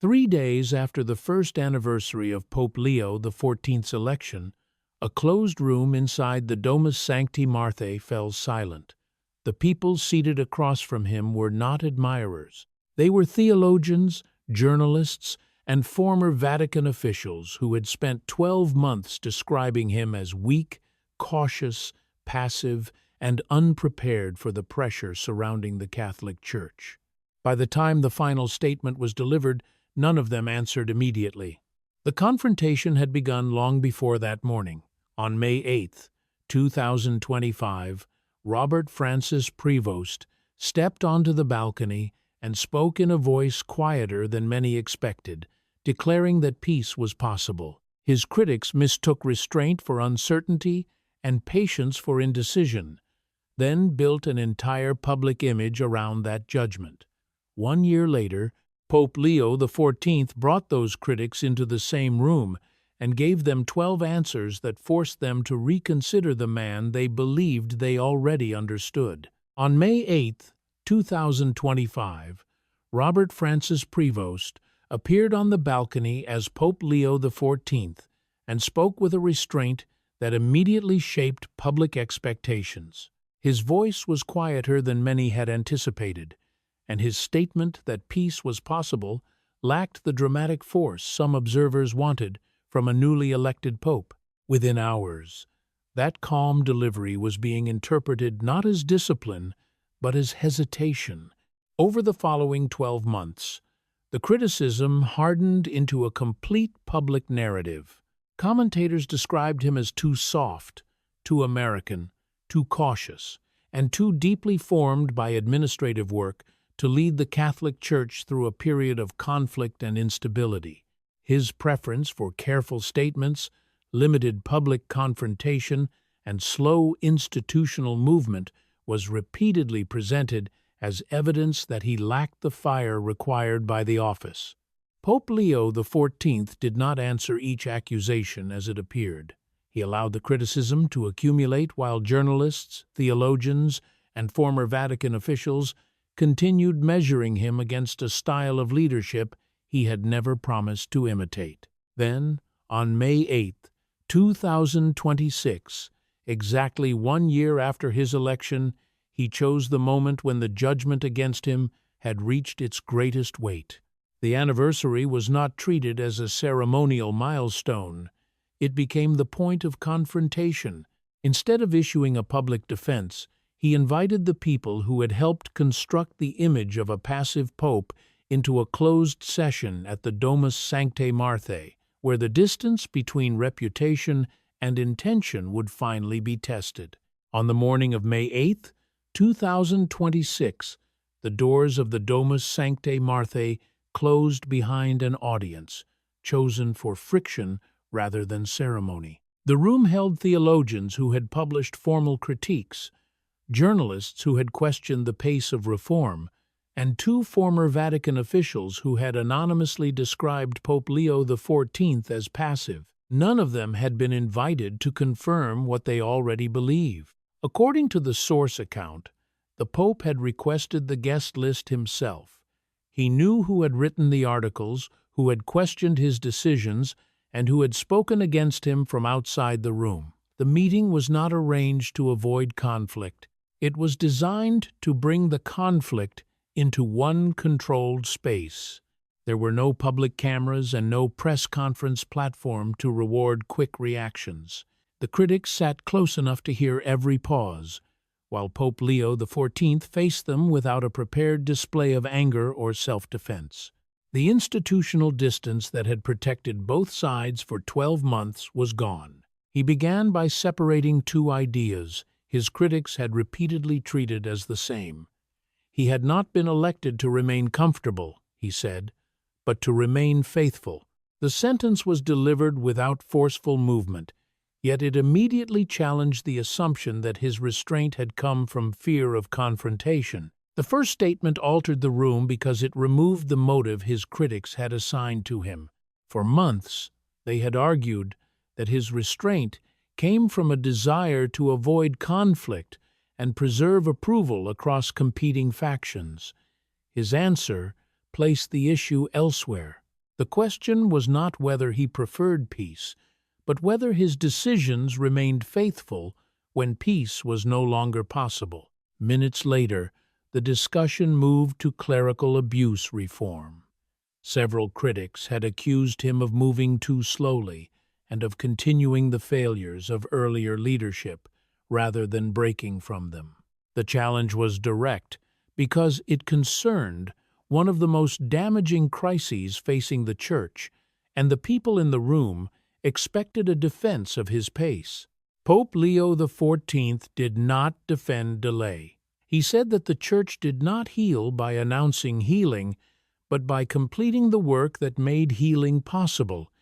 3 days after the first anniversary of Pope Leo XIV's election, a closed room inside the Domus Sancti Marthae fell silent. The people seated across from him were not admirers. They were theologians, journalists, and former Vatican officials who had spent 12 months describing him as weak, cautious, passive, and unprepared for the pressure surrounding the Catholic Church. By the time the final statement was delivered, none of them answered immediately. The confrontation had begun long before that morning. On May 8, 2025, Robert Francis Prevost stepped onto the balcony and spoke in a voice quieter than many expected, declaring that peace was possible. His critics mistook restraint for uncertainty and patience for indecision, then built an entire public image around that judgment. 1 year later, Pope Leo XIV brought those critics into the same room and gave them 12 answers that forced them to reconsider the man they believed they already understood. On May 8, 2025, Robert Francis Prevost appeared on the balcony as Pope Leo XIV and spoke with a restraint that immediately shaped public expectations. His voice was quieter than many had anticipated, and his statement that peace was possible lacked the dramatic force some observers wanted from a newly elected pope. Within hours, that calm delivery was being interpreted not as discipline, but as hesitation. Over the following 12 months, the criticism hardened into a complete public narrative. Commentators described him as too soft, too American, too cautious, and too deeply formed by administrative work to lead the Catholic Church through a period of conflict and instability. His preference for careful statements, limited public confrontation, and slow institutional movement was repeatedly presented as evidence that he lacked the fire required by the office. Pope Leo XIV did not answer each accusation as it appeared. He allowed the criticism to accumulate while journalists, theologians, and former Vatican officials continued measuring him against a style of leadership he had never promised to imitate. Then, on May 8, 2026, exactly 1 year after his election, he chose the moment when the judgment against him had reached its greatest weight. The anniversary was not treated as a ceremonial milestone. It became the point of confrontation. Instead of issuing a public defense, he invited the people who had helped construct the image of a passive pope into a closed session at the Domus Sancti Marthae, where the distance between reputation and intention would finally be tested. On the morning of May 8, 2026, the doors of the Domus Sancti Marthae closed behind an audience, chosen for friction rather than ceremony. The room held theologians who had published formal critiques, journalists who had questioned the pace of reform, and 2 former Vatican officials who had anonymously described Pope Leo XIV as passive. None of them had been invited to confirm what they already believed. According to the source account, the Pope had requested the guest list himself. He knew who had written the articles, who had questioned his decisions, and who had spoken against him from outside the room. The meeting was not arranged to avoid conflict. It was designed to bring the conflict into one controlled space. There were no public cameras and no press conference platform to reward quick reactions. The critics sat close enough to hear every pause, while Pope Leo XIV faced them without a prepared display of anger or self-defense. The institutional distance that had protected both sides for 12 months was gone. He began by separating 2 ideas his critics had repeatedly treated as the same. He had not been elected to remain comfortable, he said, but to remain faithful. The sentence was delivered without forceful movement, yet it immediately challenged the assumption that his restraint had come from fear of confrontation. The first statement altered the room because it removed the motive his critics had assigned to him. For months, they had argued that his restraint came from a desire to avoid conflict and preserve approval across competing factions. His answer placed the issue elsewhere. The question was not whether he preferred peace, but whether his decisions remained faithful when peace was no longer possible. Minutes later, the discussion moved to clerical abuse reform. Several critics had accused him of moving too slowly and of continuing the failures of earlier leadership rather than breaking from them. The challenge was direct because it concerned one of the most damaging crises facing the Church, and the people in the room expected a defense of his pace. Pope Leo XIV did not defend delay. He said that the Church did not heal by announcing healing, but by completing the work that made healing possible,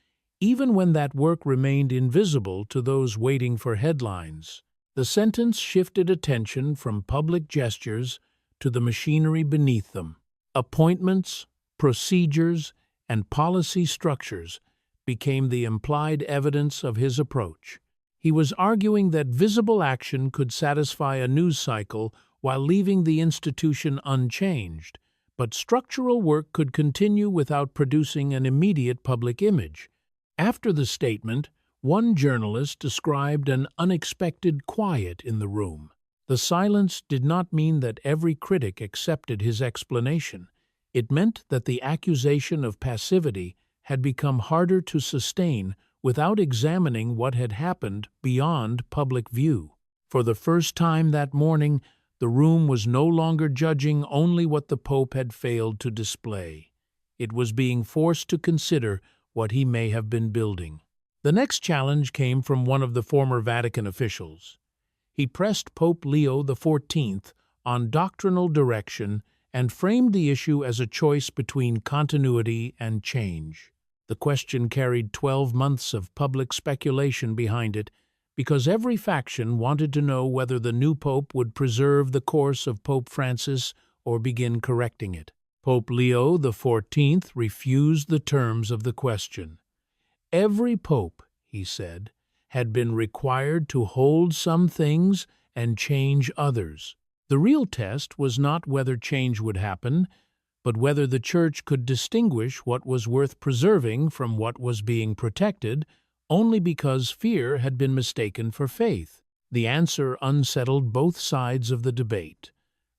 even when that work remained invisible to those waiting for headlines. The sentence shifted attention from public gestures to the machinery beneath them. Appointments, procedures, and policy structures became the implied evidence of his approach. He was arguing that visible action could satisfy a news cycle while leaving the institution unchanged, but structural work could continue without producing an immediate public image. After the statement, one journalist described an unexpected quiet in the room. The silence did not mean that every critic accepted his explanation. It meant that the accusation of passivity had become harder to sustain without examining what had happened beyond public view. For the first time that morning, the room was no longer judging only what the Pope had failed to display. It was being forced to consider what he may have been building. The next challenge came from one of the former Vatican officials. He pressed Pope Leo XIV on doctrinal direction and framed the issue as a choice between continuity and change. The question carried 12 months of public speculation behind it, because every faction wanted to know whether the new pope would preserve the course of Pope Francis or begin correcting it. Pope Leo XIV refused the terms of the question. Every pope, he said, had been required to hold some things and change others. The real test was not whether change would happen, but whether the Church could distinguish what was worth preserving from what was being protected, only because fear had been mistaken for faith. The answer unsettled both sides of the debate.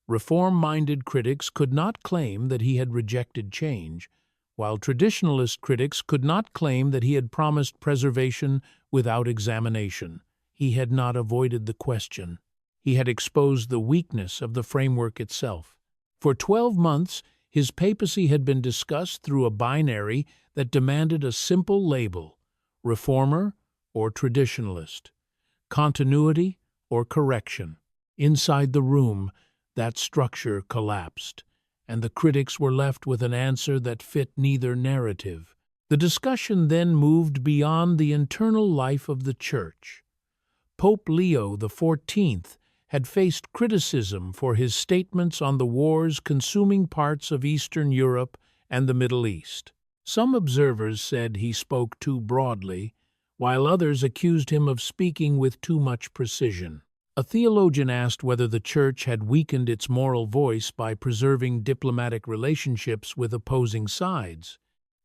Reform-minded critics could not claim that he had rejected change, while traditionalist critics could not claim that he had promised preservation without examination. He had not avoided the question. He had exposed the weakness of the framework itself. For 12 months, his papacy had been discussed through a binary that demanded a simple label: reformer or traditionalist, continuity or correction. Inside the room, that structure collapsed, and the critics were left with an answer that fit neither narrative. The discussion then moved beyond the internal life of the Church. Pope Leo XIV had faced criticism for his statements on the wars consuming parts of Eastern Europe and the Middle East. Some observers said he spoke too broadly, while others accused him of speaking with too much precision. A theologian asked whether the Church had weakened its moral voice by preserving diplomatic relationships with opposing sides.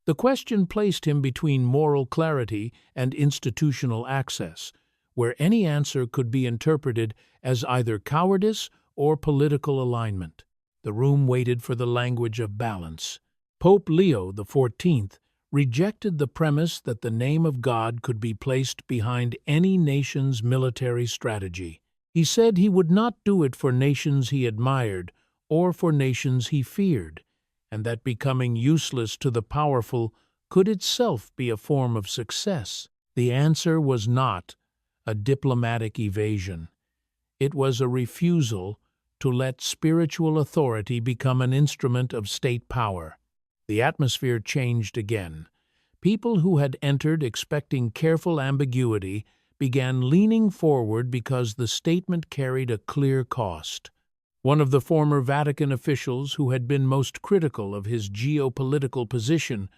The question placed him between moral clarity and institutional access, where any answer could be interpreted as either cowardice or political alignment. The room waited for the language of balance. Pope Leo XIV rejected the premise that the name of God could be placed behind any nation's military strategy. He said he would not do it for nations he admired or for nations he feared, and that becoming useless to the powerful could itself be a form of success. The answer was not a diplomatic evasion. It was a refusal to let spiritual authority become an instrument of state power. The atmosphere changed again. People who had entered expecting careful ambiguity began leaning forward because the statement carried a clear cost. One of the former Vatican officials who had been most critical of his geopolitical position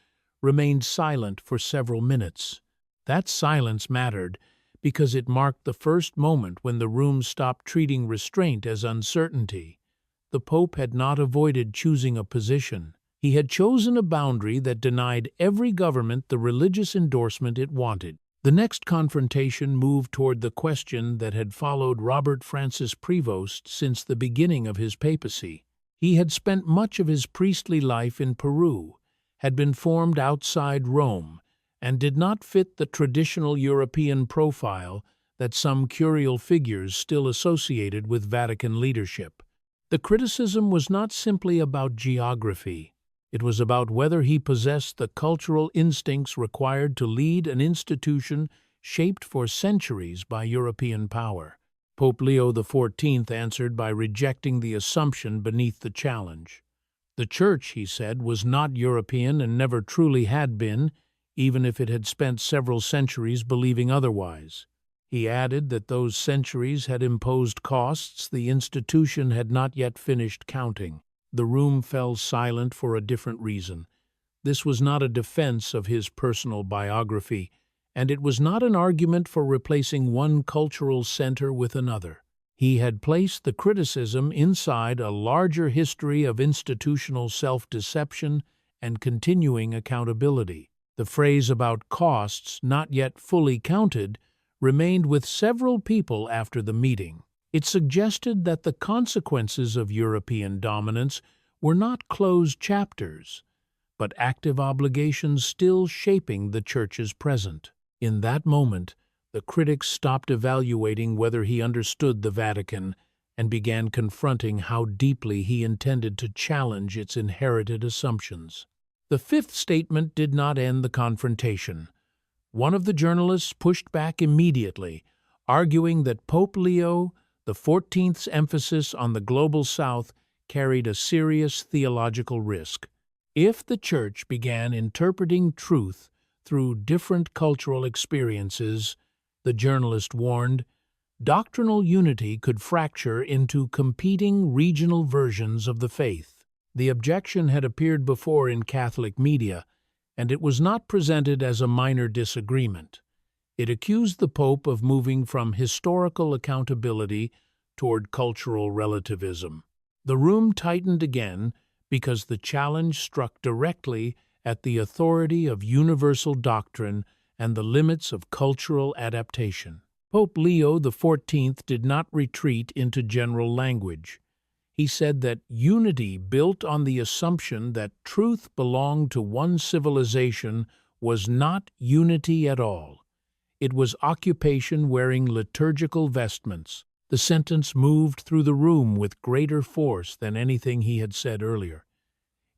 remained silent for several minutes. That silence mattered because it marked the first moment when the room stopped treating restraint as uncertainty. The Pope had not avoided choosing a position. He had chosen a boundary that denied every government the religious endorsement it wanted. The next confrontation moved toward the question that had followed Robert Francis Prevost since the beginning of his papacy. He had spent much of his priestly life in Peru, had been formed outside Rome, and did not fit the traditional European profile that some curial figures still associated with Vatican leadership. The criticism was not simply about geography. It was about whether he possessed the cultural instincts required to lead an institution shaped for centuries by European power. Pope Leo XIV answered by rejecting the assumption beneath the challenge. The Church, he said, was not European and never truly had been, even if it had spent several centuries believing otherwise. He added that those centuries had imposed costs the institution had not yet finished counting. The room fell silent for a different reason. This was not a defense of his personal biography, and it was not an argument for replacing one cultural center with another. He had placed the criticism inside a larger history of institutional self-deception and continuing accountability. The phrase about costs not yet fully counted remained with several people after the meeting. It suggested that the consequences of European dominance were not closed chapters, but active obligations still shaping the Church's present. In that moment, the critics stopped evaluating whether he understood the Vatican and began confronting how deeply he intended to challenge its inherited assumptions. The fifth statement did not end the confrontation. One of the journalists pushed back immediately, arguing that Pope Leo XIV's emphasis on the Global South carried a serious theological risk. If the Church began interpreting truth through different cultural experiences, the journalist warned, doctrinal unity could fracture into competing regional versions of the faith. The objection had appeared before in Catholic media, and it was not presented as a minor disagreement. It accused the Pope of moving from historical accountability toward cultural relativism. The room tightened again because the challenge struck directly at the authority of universal doctrine and the limits of cultural adaptation. Pope Leo XIV did not retreat into general language. He said that unity built on the assumption that truth belonged to one civilization was not unity at all. It was occupation wearing liturgical vestments. The sentence moved through the room with greater force than anything he had said earlier.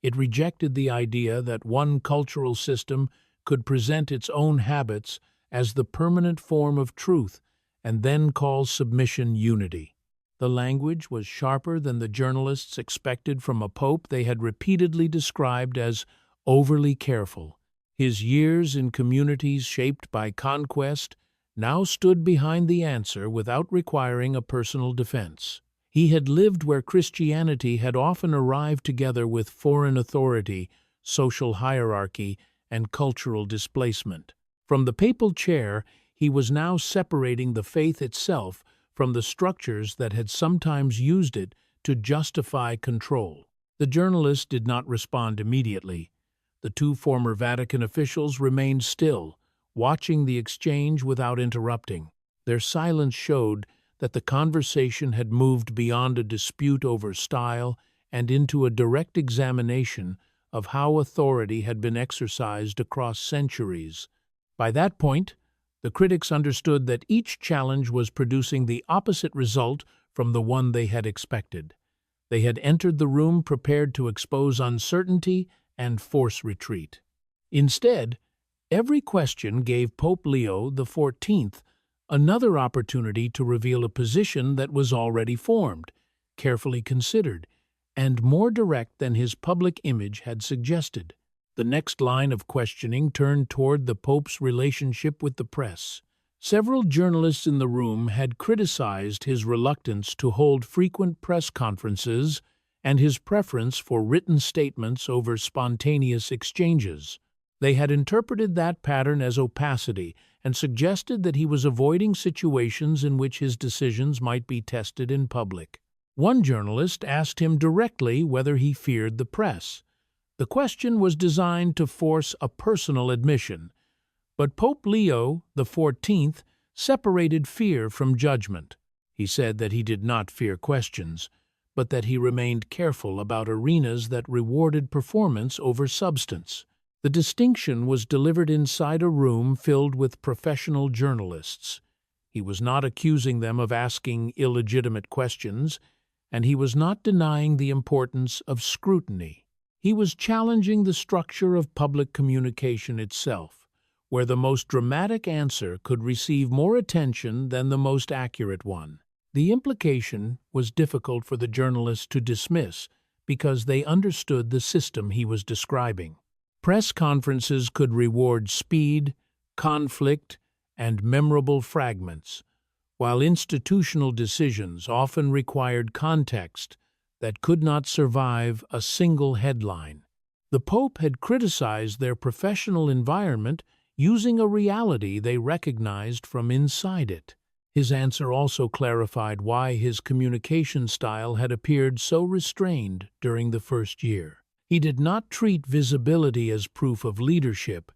It rejected the idea that one cultural system could present its own habits as the permanent form of truth and then call submission unity. The language was sharper than the journalists expected from a pope they had repeatedly described as overly careful. His years in communities shaped by conquest now stood behind the answer without requiring a personal defense. He had lived where Christianity had often arrived together with foreign authority, social hierarchy, and cultural displacement. From the papal chair, he was now separating the faith itself from the structures that had sometimes used it to justify control. The journalist did not respond immediately. The two former Vatican officials remained still, watching the exchange without interrupting. Their silence showed that the conversation had moved beyond a dispute over style and into a direct examination of how authority had been exercised across centuries. By that point, the critics understood that each challenge was producing the opposite result from the one they had expected. They had entered the room prepared to expose uncertainty and force retreat. Instead, every question gave Pope Leo XIV another opportunity to reveal a position that was already formed, carefully considered, and more direct than his public image had suggested. The next line of questioning turned toward the Pope's relationship with the press. Several journalists in the room had criticized his reluctance to hold frequent press conferences and his preference for written statements over spontaneous exchanges. They had interpreted that pattern as opacity and suggested that he was avoiding situations in which his decisions might be tested in public. One journalist asked him directly whether he feared the press. The question was designed to force a personal admission, but Pope Leo XIV separated fear from judgment. He said that he did not fear questions, but that he remained careful about arenas that rewarded performance over substance. The distinction was delivered inside a room filled with professional journalists. He was not accusing them of asking illegitimate questions, and he was not denying the importance of scrutiny. He was challenging the structure of public communication itself, where the most dramatic answer could receive more attention than the most accurate one. The implication was difficult for the journalists to dismiss because they understood the system he was describing. Press conferences could reward speed, conflict, and memorable fragments, while institutional decisions often required context that could not survive a single headline. The Pope had criticized their professional environment using a reality they recognized from inside it. His answer also clarified why his communication style had appeared so restrained during the first year. He did not treat visibility as proof of leadership,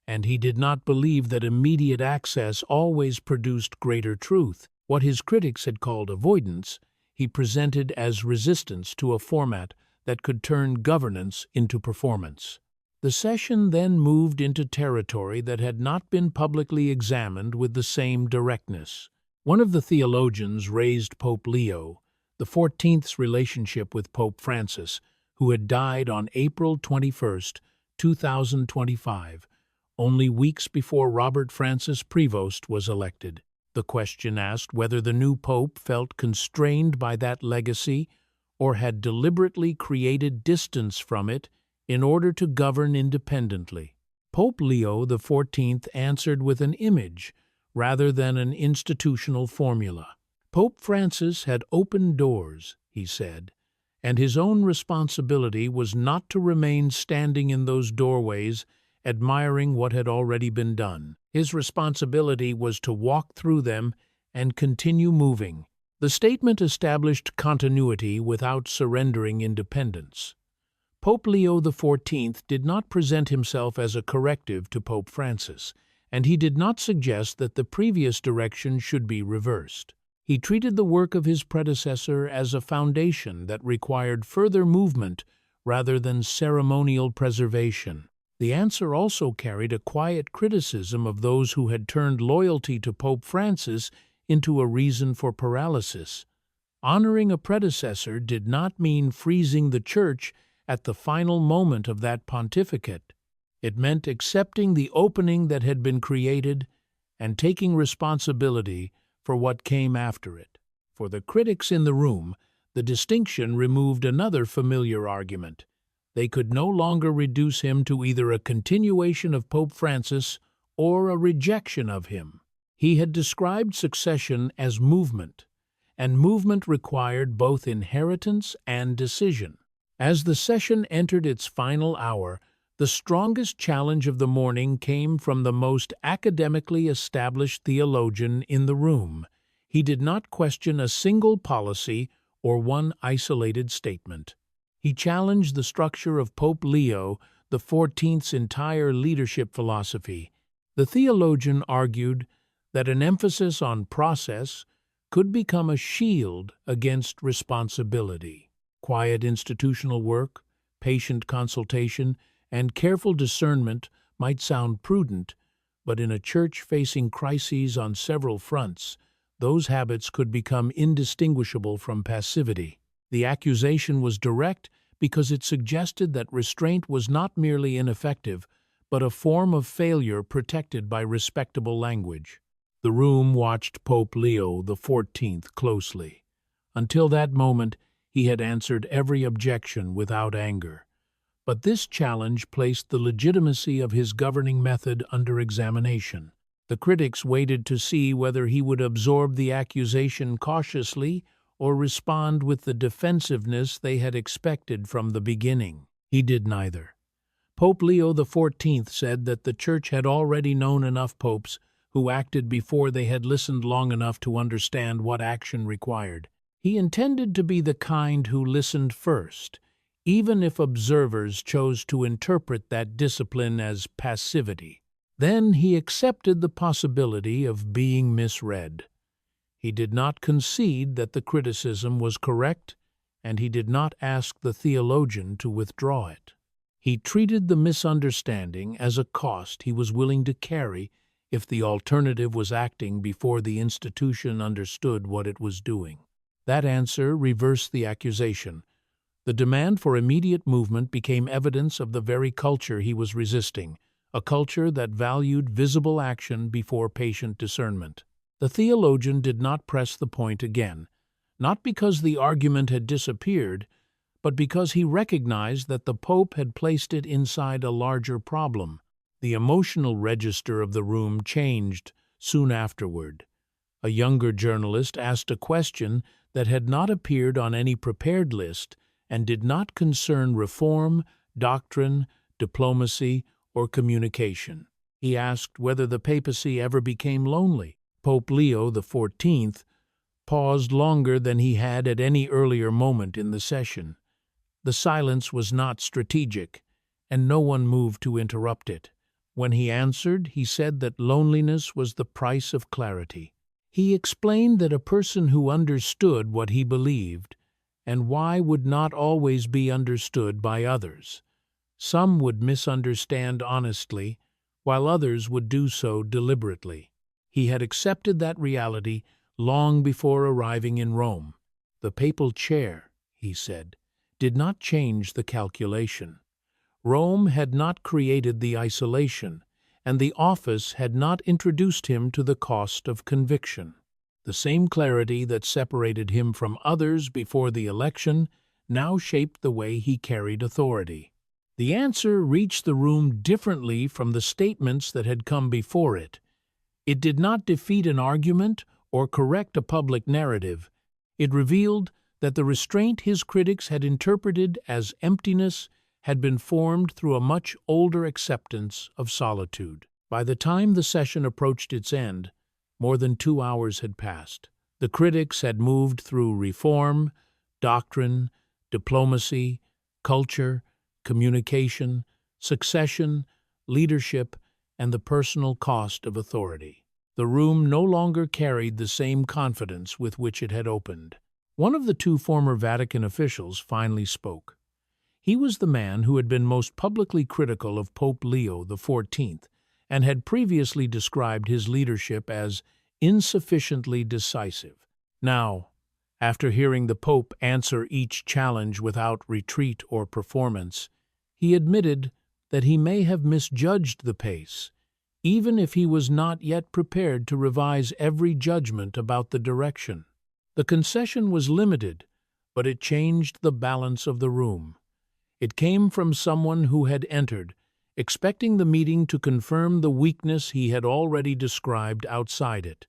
and he did not believe that immediate access always produced greater truth. What his critics had called avoidance, he presented as resistance to a format that could turn governance into performance. The session then moved into territory that had not been publicly examined with the same directness. One of the theologians raised Pope Leo XIV's relationship with Pope Francis, who had died on April 21, 2025, only weeks before Robert Francis Prevost was elected. The question asked whether the new pope felt constrained by that legacy or had deliberately created distance from it in order to govern independently. Pope Leo XIV answered with an image rather than an institutional formula. Pope Francis had opened doors, he said, and his own responsibility was not to remain standing in those doorways admiring what had already been done. His responsibility was to walk through them and continue moving. The statement established continuity without surrendering independence. Pope Leo XIV did not present himself as a corrective to Pope Francis, and he did not suggest that the previous direction should be reversed. He treated the work of his predecessor as a foundation that required further movement rather than ceremonial preservation. The answer also carried a quiet criticism of those who had turned loyalty to Pope Francis into a reason for paralysis. Honoring a predecessor did not mean freezing the Church at the final moment of that pontificate. It meant accepting the opening that had been created and taking responsibility for what came after it. For the critics in the room, the distinction removed another familiar argument. They could no longer reduce him to either a continuation of Pope Francis or a rejection of him. He had described succession as movement, and movement required both inheritance and decision. As the session entered its final hour, the strongest challenge of the morning came from the most academically established theologian in the room. He did not question a single policy or one isolated statement. He challenged the structure of Pope Leo XIV's entire leadership philosophy. The theologian argued that an emphasis on process could become a shield against responsibility. Quiet institutional work, patient consultation, and careful discernment might sound prudent, but in a church facing crises on several fronts, those habits could become indistinguishable from passivity. The accusation was direct because it suggested that restraint was not merely ineffective, but a form of failure protected by respectable language. The room watched Pope Leo XIV closely. Until that moment, he had answered every objection without anger. But this challenge placed the legitimacy of his governing method under examination. The critics waited to see whether he would absorb the accusation cautiously or respond with the defensiveness they had expected from the beginning. He did neither. Pope Leo XIV said that the Church had already known enough popes who acted before they had listened long enough to understand what action required. He intended to be the kind who listened first, even if observers chose to interpret that discipline as passivity. Then he accepted the possibility of being misread. He did not concede that the criticism was correct, and he did not ask the theologian to withdraw it. He treated the misunderstanding as a cost he was willing to carry if the alternative was acting before the institution understood what it was doing. That answer reversed the accusation. The demand for immediate movement became evidence of the very culture he was resisting, a culture that valued visible action before patient discernment. The theologian did not press the point again, not because the argument had disappeared, but because he recognized that the Pope had placed it inside a larger problem. The emotional register of the room changed soon afterward. A younger journalist asked a question that had not appeared on any prepared list and did not concern reform, doctrine, diplomacy, or communication. He asked whether the papacy ever became lonely. Pope Leo XIV paused longer than he had at any earlier moment in the session. The silence was not strategic, and no one moved to interrupt it. When he answered, he said that loneliness was the price of clarity. He explained that a person who understood what he believed and why would not always be understood by others. Some would misunderstand honestly, while others would do so deliberately. He had accepted that reality long before arriving in Rome. The papal chair, he said, did not change the calculation. Rome had not created the isolation, and the office had not introduced him to the cost of conviction. The same clarity that separated him from others before the election now shaped the way he carried authority. The answer reached the room differently from the statements that had come before it. It did not defeat an argument or correct a public narrative. It revealed that the restraint his critics had interpreted as emptiness had been formed through a much older acceptance of solitude. By the time the session approached its end, more than 2 hours had passed. The critics had moved through reform, doctrine, diplomacy, culture, communication, succession, leadership, and the personal cost of authority. The room no longer carried the same confidence with which it had opened. One of the 2 former Vatican officials finally spoke. He was the man who had been most publicly critical of Pope Leo XIV and had previously described his leadership as insufficiently decisive. Now, after hearing the Pope answer each challenge without retreat or performance, he admitted that he may have misjudged the pace, even if he was not yet prepared to revise every judgment about the direction. The concession was limited, but it changed the balance of the room. It came from someone who had entered, expecting the meeting to confirm the weakness he had already described outside it.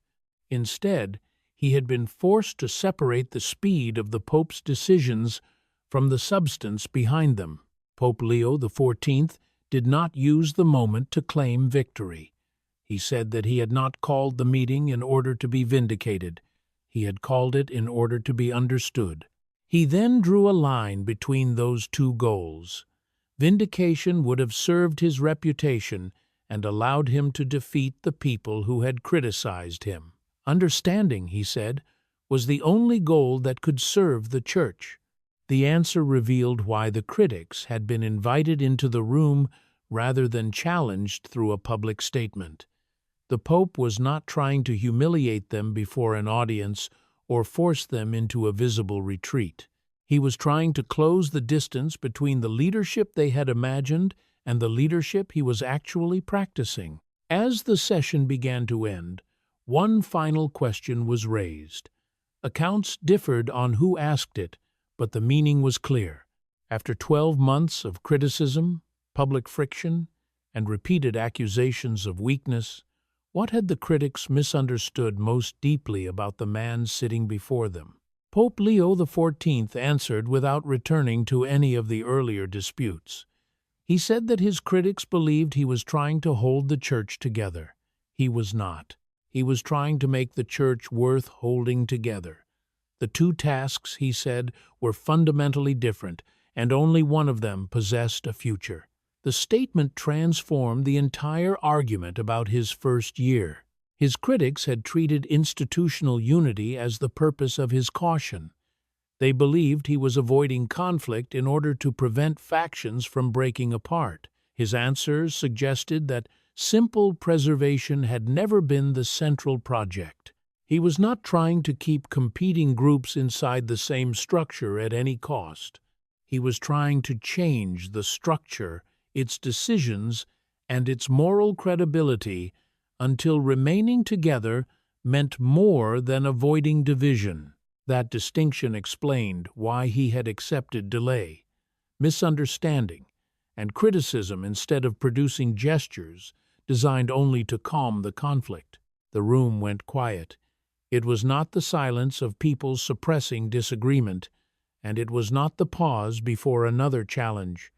Instead, he had been forced to separate the speed of the Pope's decisions from the substance behind them. Pope Leo XIV did not use the moment to claim victory. He said that he had not called the meeting in order to be vindicated. He had called it in order to be understood. He then drew a line between those 2 goals. Vindication would have served his reputation and allowed him to defeat the people who had criticized him. Understanding, he said, was the only goal that could serve the Church. The answer revealed why the critics had been invited into the room rather than challenged through a public statement. The Pope was not trying to humiliate them before an audience or force them into a visible retreat. He was trying to close the distance between the leadership they had imagined and the leadership he was actually practicing. As the session began to end, one final question was raised. Accounts differed on who asked it, but the meaning was clear. After 12 months of criticism, public friction, and repeated accusations of weakness, what had the critics misunderstood most deeply about the man sitting before them? Pope Leo XIV answered without returning to any of the earlier disputes. He said that his critics believed he was trying to hold the Church together. He was not. He was trying to make the Church worth holding together. The 2 tasks, he said, were fundamentally different, and only one of them possessed a future. The statement transformed the entire argument about his first year. His critics had treated institutional unity as the purpose of his caution. They believed he was avoiding conflict in order to prevent factions from breaking apart. His answers suggested that simple preservation had never been the central project. He was not trying to keep competing groups inside the same structure at any cost. He was trying to change the structure, its decisions, and its moral credibility until remaining together meant more than avoiding division. That distinction explained why he had accepted delay, misunderstanding, and criticism instead of producing gestures designed only to calm the conflict. The room went quiet. It was not the silence of people suppressing disagreement, and it was not the pause before another challenge.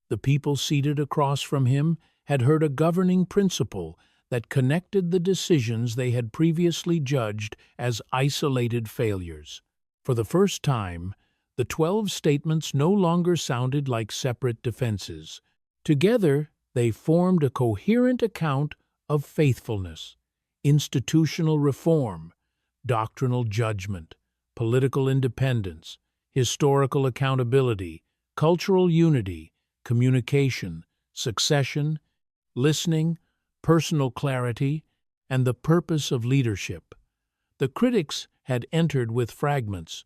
The people seated across from him had heard a governing principle that connected the decisions they had previously judged as isolated failures. For the first time, the 12 statements no longer sounded like separate defenses. Together, they formed a coherent account of faithfulness, institutional reform, doctrinal judgment, political independence, historical accountability, cultural unity, communication, succession, listening, personal clarity, and the purpose of leadership. The critics had entered with fragments,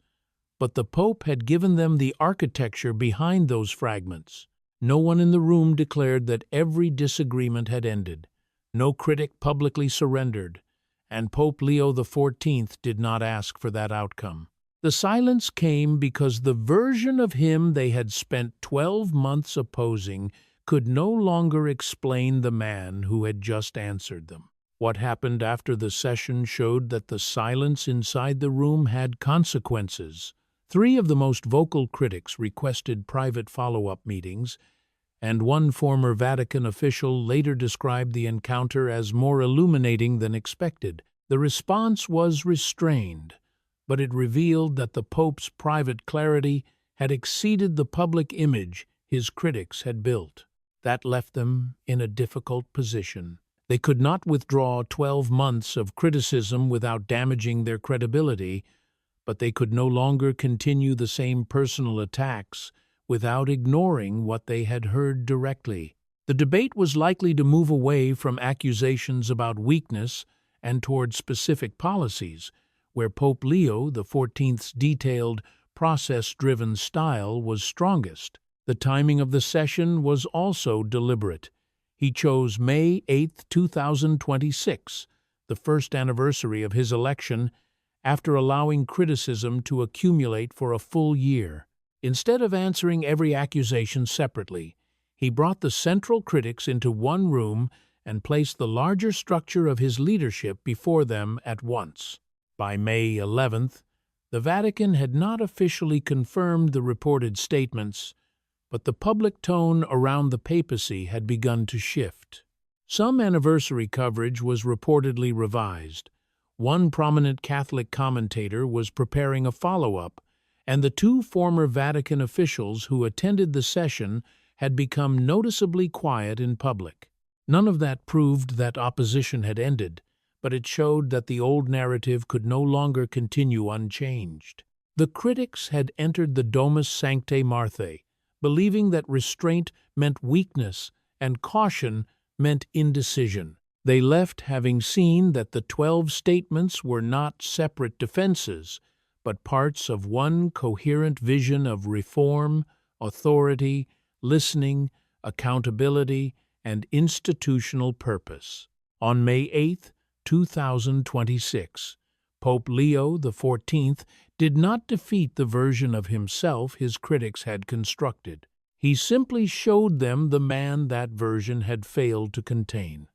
but the Pope had given them the architecture behind those fragments. No one in the room declared that every disagreement had ended. No critic publicly surrendered, and Pope Leo XIV did not ask for that outcome. The silence came because the version of him they had spent 12 months opposing could no longer explain the man who had just answered them. What happened after the session showed that the silence inside the room had consequences. 3 of the most vocal critics requested private follow-up meetings, and one former Vatican official later described the encounter as more illuminating than expected. The response was restrained, but it revealed that the Pope's private clarity had exceeded the public image his critics had built. That left them in a difficult position. They could not withdraw 12 months of criticism without damaging their credibility, but they could no longer continue the same personal attacks without ignoring what they had heard directly. The debate was likely to move away from accusations about weakness and toward specific policies, where Pope Leo XIV's detailed, process-driven style was strongest. The timing of the session was also deliberate. He chose May 8, 2026, the first anniversary of his election, after allowing criticism to accumulate for a full year. Instead of answering every accusation separately, he brought the central critics into one room and placed the larger structure of his leadership before them at once. By May 11th, the Vatican had not officially confirmed the reported statements, but the public tone around the papacy had begun to shift. Some anniversary coverage was reportedly revised. One prominent Catholic commentator was preparing a follow-up, and the 2 former Vatican officials who attended the session had become noticeably quiet in public. None of that proved that opposition had ended, but it showed that the old narrative could no longer continue unchanged. The critics had entered the Domus Sanctae Marthae, believing that restraint meant weakness and caution meant indecision. They left having seen that the 12 statements were not separate defenses, but parts of one coherent vision of reform, authority, listening, accountability, and institutional purpose. On May 8, 2026, Pope Leo XIV did not defeat the version of himself his critics had constructed. He simply showed them the man that version had failed to contain.